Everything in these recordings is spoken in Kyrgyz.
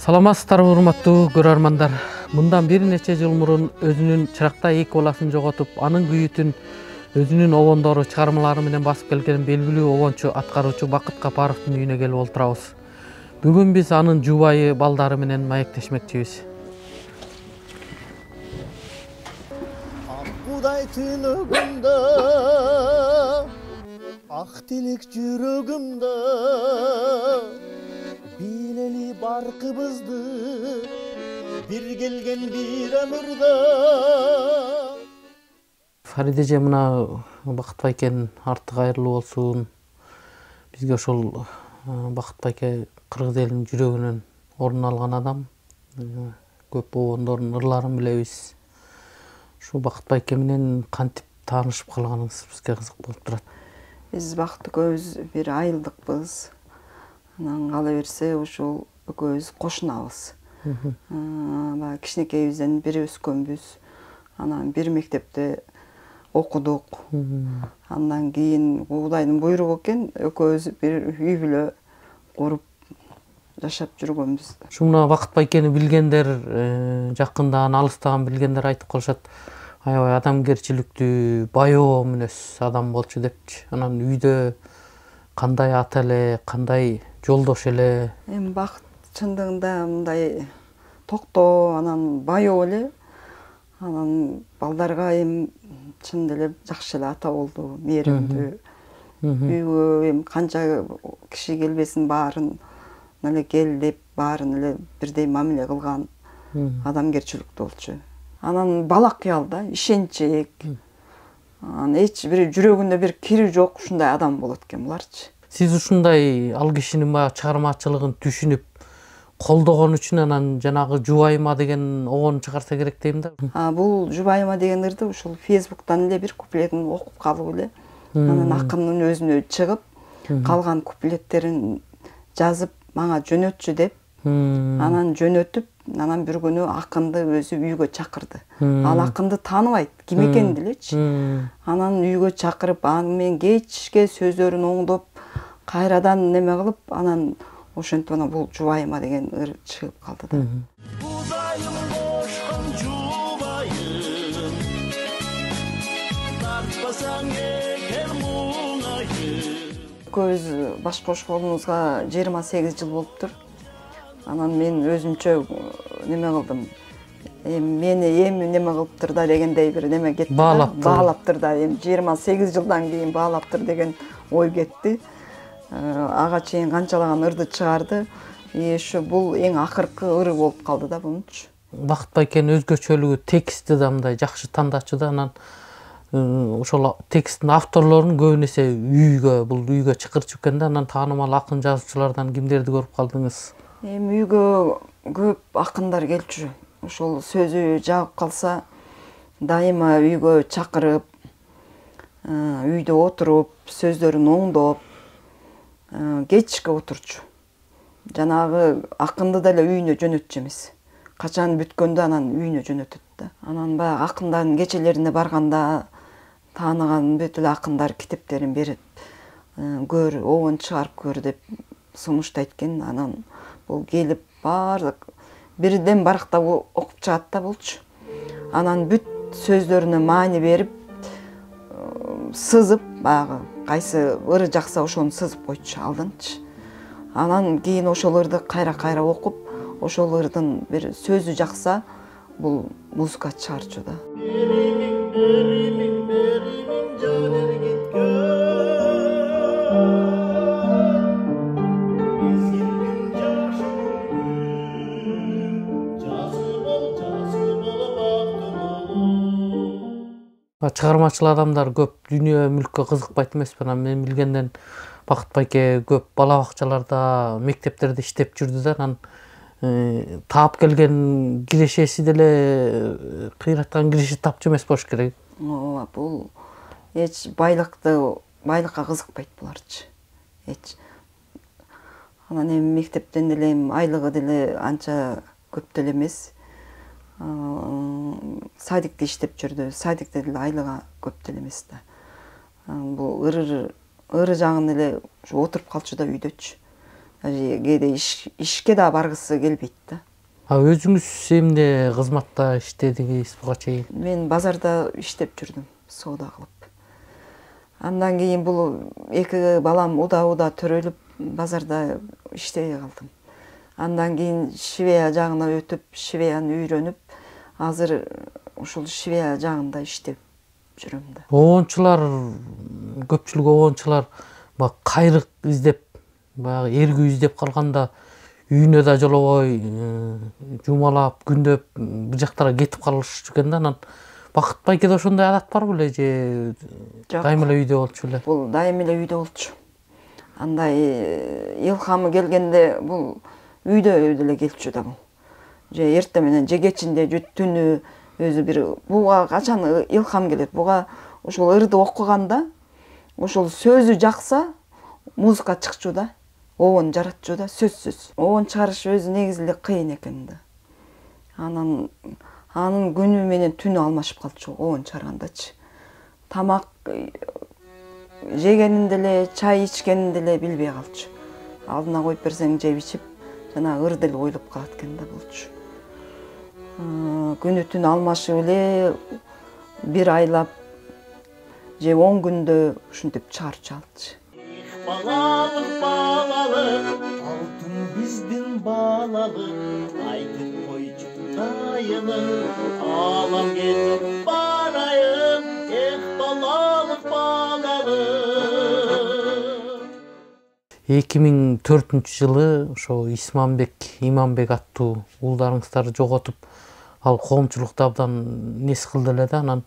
Саламатсыздарбы урматтуу көрөрмандар. Мындан бир нече жыл мурун өзүнүн чырактай эки баласын жоготуп, анын күйүтүн өзүнүн обондору чыгармалары менен басып келген белгилүү обончу аткаруучу Бакыт Капаровдун үйүнө келип олтурабыз. Бүгүн биз анын жубайы балдары менен маектешмекчибиз. Акудай түнөгүмдө, ак тилек жүрөгүмдө, билели баркыбызды бир келген бир өмүрдө. Фариде эже, мына Бакыт байкенин арты кайырлуу болсун. Бизге ошол Бакыт байке кыргыз элинин жүрөгүнөн орун алган адам. Көп обондордун ырларын билебиз. Шу Бакыт байке менен кантип таанышып калганыңыз бизге кызык болуп турат. Биз Бакыт экөөбүз бир айылдыкпыз. Анан кала берсе ошол экөөбүз кошунабыз. Баягы кичинекейибизден бир өскөнбүз. Анан бир мектепте окудук. Андан кийин Кудайдын буйругу экен, экөөбүз бир үй бүлө куруп жашап жүргөнбүз. Шуна Бакыт байкени билгендер, жакындан, алыстан билгендер айтып калышат. Аябай адамгерчиликтүү, баяоо мүнөз адам болчу депчи. Анан үйдө кандай ата эле, кандай жолдош эле? Эми Бакыт чындыгында мындай токтоо, анан баяоо эле. Анан балдарга эми чын эле жакшы эле ата болду, мээримдүү. Үйгө эми канча киши келбесин баарын эле кел деп, баарын эле бирдей мамиле кылган, адамгерчиликтүү болчу. Анан бала кыялда, ишенчек. Анан эч бир жүрөгүндө бир кири жок ушундай адам болот экен буларчы. Сиз ушундай ал кишинин баягы чыгармачылыгын түшүнүп, колдогон үчүн анан жанагы жубайыма деген обон чыгарса керек дейм да. Бул жубайыма деген ырды ушул Фейсбуктан эле бир куплетин окуп калып эле, анан акындын өзүнө чыгып, калган куплеттерин жазып мага жөнөтчү деп, анан жөнөтүп, анан бир күнү акынды өзү үйгө чакырды. Ал акынды тааныбайт, ким экенин элечи. Анан үйгө чакырып, аны менен кечке сөздөрүн оңдоп, кайрадан неме кылып, анан ошентип анан бул жубайыма деген ыр чыгып калды да. Кудайым кошкон жубайым, тартпасаң экен муңайым. Экөөбүз баш кошконубузга 28 жыл болуптур. Анан мен өзүмчө неме кылдым. Мени эми неме кылыптыр да дегендей бир неме кетти. Баалаптыр да, эми 28 жылдан кийин баалаптыр деген ой кетти. Ага чейин канчалаган ырды чыгарды. Ушу бул эң акыркы ыры болуп калды да бунчу. Бакыт байкенин өзгөчөлүгү тексти да мындай жакшы тандачу да. Анан ошол тексттин авторлорун көбүн эсе бул үйгө чакырчу экен да. Анан таанымал акын жазуучулардан кимдерди көрүп калдыңыз? Эми үйгө көп акындар келчү. Ошол сөзү жагып калса, дайыма үйгө чакырып, үйдө отуруп, сөздөрүн оңдоп, кечке отурчу. Жанагы акынды деле үйүнө жөнөтчү эмес. Качан бүткөндө анан үйүнө жөнөтөт да. Анан баягы акындардын кечелерине барганда тааныган бүт эле акындар китептерин берип, көр, обон чыгарып көр деп сунуштайт экен. Анан бул келип баардык бирден барактап окуп чыгат да болчу. Анан бүт сөздөрүнө маани берип, сызып, баягы кайсы ыры жакса ошону сызып койчу алдынчы. Анан кийин ошол ырды кайра окуп, ошол ырдын бир сөзү жакса, бул музыка чыгарчу да. Чыгармачыл адамдар көп дүйнө мүлккө кызыкпайт эмеспи? Мен билгенден Бакыт байке көп бала бакчаларда, мектептерде иштеп жүрдү да. Анан таап келген кирешеси деле кыйраткан киреше тапчу эмес болуш керек. Ооба, бул эч байлыкка кызыкпайт буларчы. Эч. Анан эми мектептен деле айлыгы деле анча көп деле эмес. Садикте иштеп жүрдү. Садикте деле айлыгы көп деле эмес да. Бул ыры жагын эле отуруп калчу да үйдөчү. кээде ишке да баргысы келбейт да. Өзүңүз эмне кызматта иштедиңиз буга чейин? Мен базарда иштеп жүрдүм, соода кылып. Андан кийин бул эки балам уда төрөлүп, базарда иштей калдым. Андан кийин Швея жагына өтүп, Швеяны үйрөнүп, азыр ушул Швея жагында иштеп жүрөм да. Оончулар, көпчүлүк оончулар баягы кайрык издеп, баягы эргүү издеп калганда үйүнө да жолобой, жумалап, күндөп бир жактарга кетип калышчу экен да. Анан Бакыт байкеде ошондой адат бар беле же дайыма эле үйдө болчу эле? Бул дайыма эле үйдө болчу. Андай илхамы келгенде бул үйдө деле келчү да бул. Же эртең менен, же кечинде, же түнү өзү бир буга качан илхам келет. Буга ошол ырды окуганда, ошол сөзү жакса, музыка чыкчу да. Оон жаратчу да, сөзсүз. Оон чыгарыш өзү негизи эле кыйын экен да. Анын күнү менен түнү алмашып калчу оон чыгаргандачы. Тамак жегенинде эле, чай ичкенинде эле билбей калчу. Алдына коюп берсең жеп ичип, жана ырды эле ойлоп калат экен да болчу. Күнү түн алмашып эле бир айлап же 10 күндө ушинтип чыгарчу алчу. Балалык, алтын биздин балалык, айтып койчу кайылык, алам кетип барайын, балалык. 2004-жылы ошо Иманбек аттуу уулдарыңыздарды жоготуп, ал коомчулукта абдан нес кылды эле да. Анан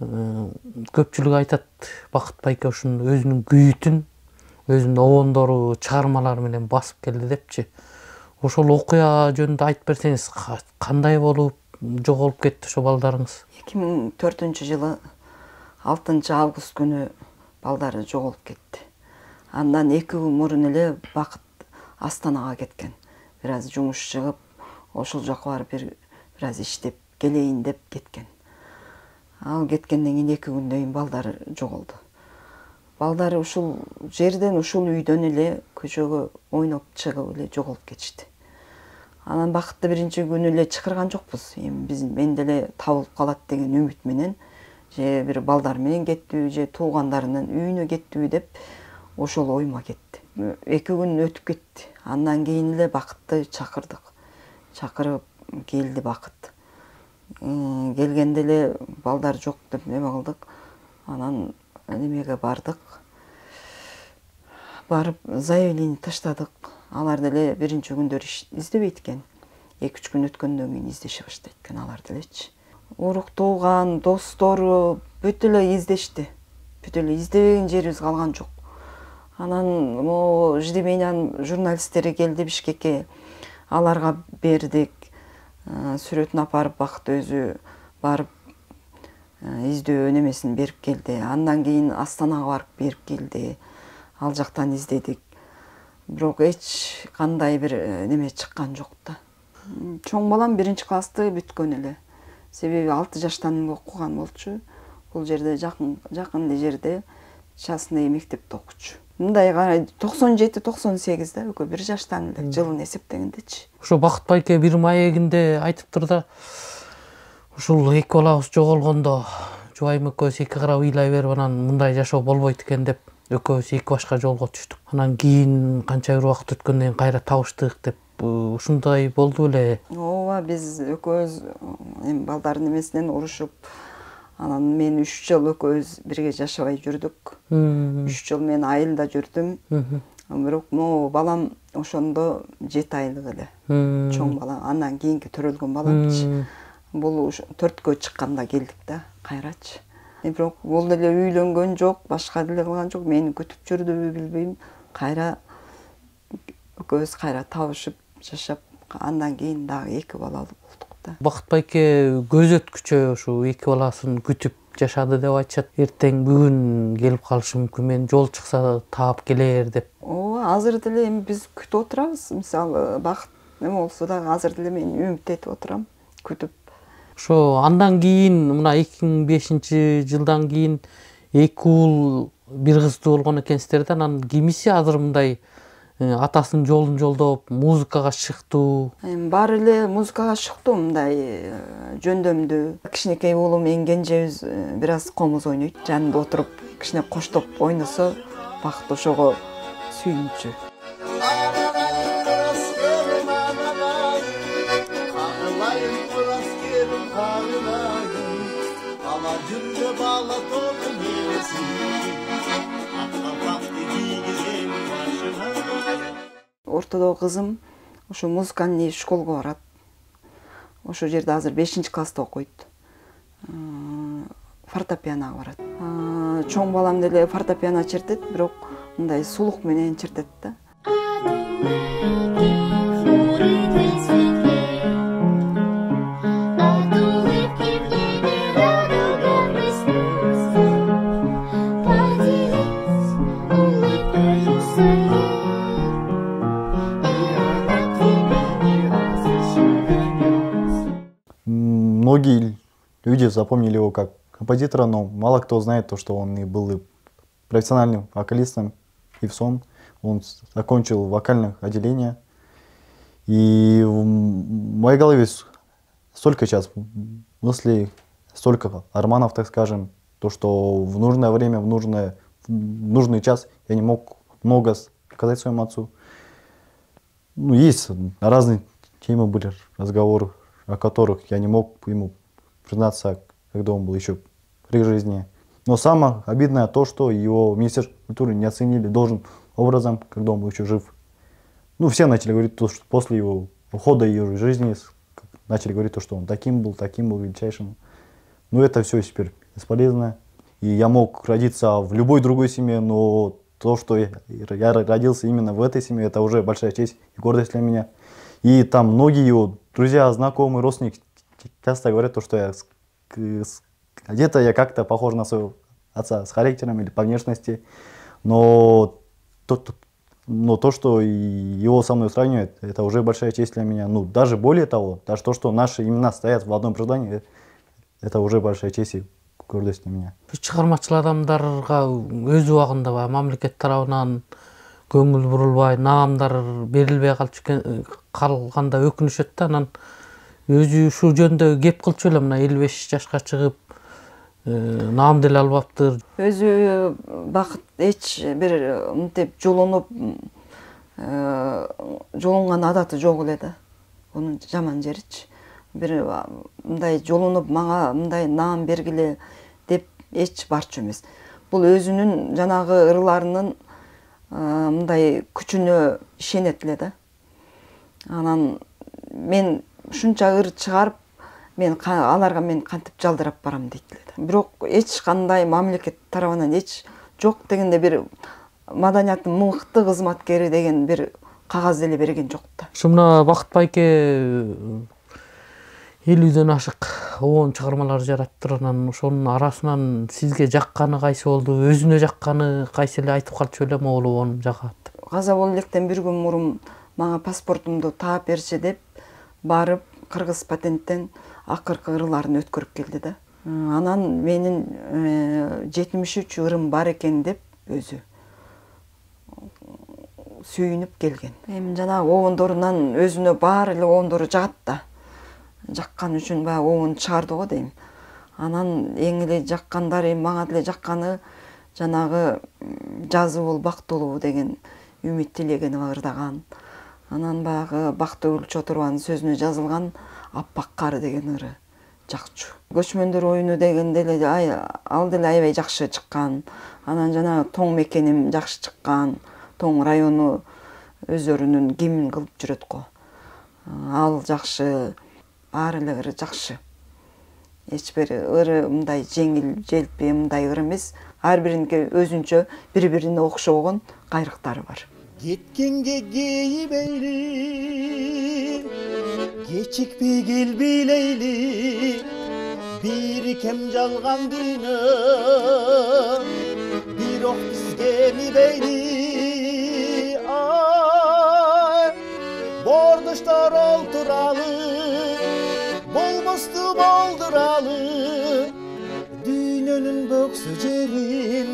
көпчүлүк айтат, Бакыт байке ушун өзүнүн күйүтүн өзүнүн обондору, чыгармалары менен басып келди депчи. Ошол окуя жөнүндө айтып берсеңиз, кандай болуп жоголуп кетти ошо балдарыңыз? 2004-жылы 6-август күнү балдары жоголуп кетти. Андан 2 күн мурун эле Бакыт Астанага кеткен. Бир аз жумуш чыгып, ошол жака барып бир аз иштеп келейин деп кеткен. Ал кеткенден кийин 2 күндөн кийин балдары жоголду. Балдары ушул жерден, ушул үйдөн эле көчөгө ойноп чыгып эле жоголуп кетишти. Анан Бакытты биринчи күнү эле чакырган жокпуз. Мен деле табылып калат деген үмүт менен, же бир балдар менен кеттиби, же туугандарынын үйүнө кеттиби деп ошол ойма кетти. 2 күн өтүп кетти. Андан кийин эле Бакытты чакырдык. Чакырып келди Бакыт. Келгенде эле балдар жок деп неме кылдык. Анан немеге бардык. Барып заявление таштадык. Алар деле биринчи күндөр издебейт экен. 2-3 күн өткөндөн кийин издеше баштайт экен алар делечи. Урук тууган, достору бүт эле издешти. Бүт эле издебеген жерибиз калган жок. Анан могу Ждемейнян журналисттери келди Бишкекке. Аларга бердик. Сүрөтүн апарып Бакыт өзү барып издөө немесин берип келди. Андан кийин Астанага барып берип келди. Ал жактан издедик. Бирок эч кандай бир неме чыккан жок да. Чоң балам 1-классты бүткөн эле. Себеби 6 жаштан окуган болчу. Бул жерде жакын эле жерде частный мектепте окучу. Мындай 97-98 да, өкө 1 жаштан эле жылын эсептегендечи. Ошо Бакыт байке бир маегинде айтыптыр да, ушул 2 балабыз жоголгондо жубайым экөөбүз 2 карап ыйлай берип, анан мындай жашоо болбойт экен деп экөөбүз 2 башка жолго түштүк. Анан кийин канча бир убакыт өткөндөн кийин кайра табыштык деп ушундай болду беле? Ооба, биз экөөбүз балдардын эмесинен урушуп, анан мен 3 жыл экөөбүз бирге жашабай жүрдүк. 3 жыл мен айылда жүрдүм. Бирок могу балам ошондо 7 айлык эле. Чоң балам, андан кийинки төрөлгөн баламчы. Бул 4кө чыкканда келдик да, кайрачы. Бирок бул деле үйлөнгөн жок, башка деле кылган жок. Мени күтүп жүрдүбү билбейм. Кайра экөөбүз кайра табышып, жашап, андан кийин дагы 2 балалуу болдук да. Бакыт байке көзөткүчө ушу 2 баласын күтүп жашады деп айтышат. Эртең бүгүн келип калышы мүмкүн, мен жол чыкса таап келер деп. Ооба, азыр деле биз күтүп отурабыз. Мисалы, Бакыт неме болсо да азыр деле мен үмүт этип отурам, күтүп. Ошо андан кийин мына 2005-жылдан кийин 2 уул, 1 кыздуу болгон экенсиздер да. Анан кимиси азыр мындай атасынын жолун жолдоп музыкага чыктуу? Эми баары эле музыкага чыктуу, мындай жөндөмдүү. Кичинекей уулум эң кенжебиз бир аз комуз ойнойт. Жанында отуруп кичине коштоп ойносо бакыт ошого сүйүнчү. Ортодогу кызым ошо музыкальный школго барат. Ошо жерде азыр 5-класста окуйт. Фортепианого барат. Чоң балам деле фортепиано чертет, бирок мындай сулук менен чертет да. Многие люди запомнили его как композитора, но мало кто знает то, что он и был и профессиональным вокалистом, певцом. Он закончил вокальное отделение. И в моей голове столько сейчас мыслей, столько арманов, так скажем, то, что в нужное время, в нужный час я не мог много сказать своему отцу. Ну, есть разные темы были, разговоры, о которых я не мог ему признаться, когда он был еще при жизни. Но самое обидное то, что его Министерство культуры не оценили должным образом, когда он был еще жив. Ну, все начали говорить, то, что после его ухода из жизни, начали говорить, то, что он таким был величайшим. Но это все теперь бесполезно. И я мог родиться в любой другой семье, но то, что я родился именно в этой семье, это уже большая честь и гордость для меня. И там многие его друзья, знакомые, родственники часто говорят, то, что где-то я как-то похож на своего отца с характером или по внешности, но то, что его со мной сравнивают, это уже большая честь для меня. Ну, даже более того, даже то, что наши имена стоят в одном призвании, это уже большая честь и гордость для меня. Чыгармачыл адамдарга өз убагында баягы мамлекет тарабынан көңүл бурулбай, наамдар берилбей калганда өкүнүшөт да. Анан өзү ушул жөндө кеп кылчу эле, мына 55 жашка чыгып наам деле албаптыр. Өзү бакыт эч бир мынтип жолунган адаты жок эле да. Унун жаман жеричи. Бир мындай жолунуп мага мындай наам бергиле деп эч барчу эмес. Бул өзүнүн жанагы ырларынын мындай күчүнө ишенет эле да. Анан мен ушунча ыр чыгарып, аларга мен кантип жалдырап барам дейт эле да. Бирок эч кандай мамлекет тарабынан эч жок дегенде бир маданиятын мыкты кызматкери деген бир кагаз деле берген жок да. Ушуна Бакыт байке 50ден ашык оон чыгармалар жараттыр. Анан ошонун арасынан сизге жакканы кайсы болду? Өзүнө жакканы кайсы эле айтып калчу эле, могул оон жагат. Каза болуп электен бир күн мурун мага паспортумду таап берчи деп барып кыргыз патенттен акыркы ырларын өткөрүп келди да. Анан менин 73 ырым бар экен деп өзү сүйүнүп келген. Эми жанагы оондорунан өзүнө баары эле оондору жагат да. Жаккан үчүн баягы оон чыгарды го дейм. Анан эң эле жаккандары, мага деле жакканы жанагы жазы бол бактылуу деген үмүт тилегени ырдаган. Анан баягы Бактыгүл Чотурбанын сөзүнө жазылган Аппак кары деген ыры жакчу. Көчмөндөр оюну деген деле ал деле аябай жакшы чыккан. Анан жанагы Тоң мекеним жакшы чыккан. Тоң району өздөрүнүн гимн кылып жүрөт го. Ал жакшы, ар эле ыры жакшы. Эч бир ыры мындай жеңил, желпи мындай ыры эмес. Ар бириники өзүнчө бири-бирине окшогон кайрыктары бар. Кеткенге кейбейли, кечикпей келбейлейли, бир кем жалган дүйнө, бирок бизге мибейли. Бордуштар олтуралы, болбосту болдуралы, дүйнөнүн бөксө жерин